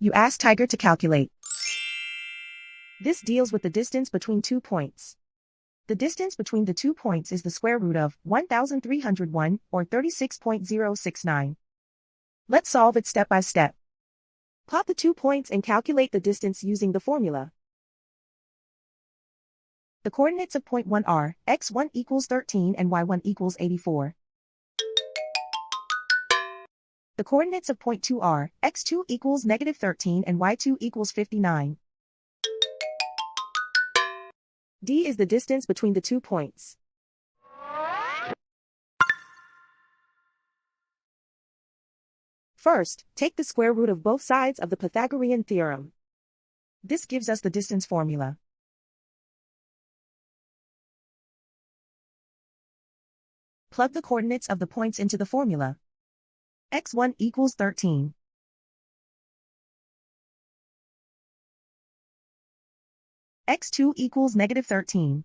You ask Tiger to calculate. This deals with the distance between 2 points. The distance between the 2 points is the square root of 1,301, or 36.069. Let's solve it step by step. Plot the 2 points and calculate the distance using the formula. The coordinates of point 1 are x1 equals 13 and y1 equals 84. The coordinates of point 2 are x2 equals negative 13 and y2 equals 59. D is the distance between the 2 points. First, take the square root of both sides of the Pythagorean theorem. This gives us the distance formula. Plug the coordinates of the points into the formula. x1 equals 13. x2 equals negative 13.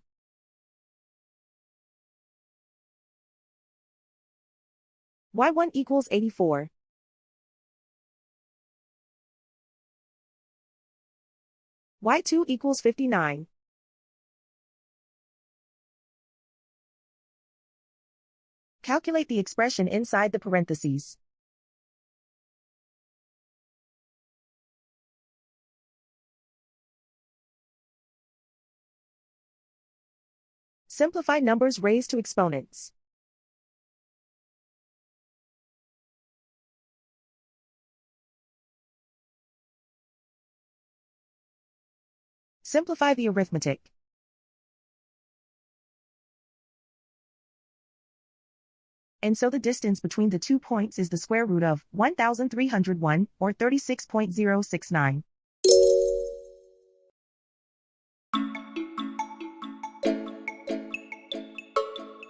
y1 equals 84. y2 equals 59. Calculate the expression inside the parentheses. Simplify numbers raised to exponents. Simplify the arithmetic. And so the distance between the 2 points is the square root of 1,301, or 36.069.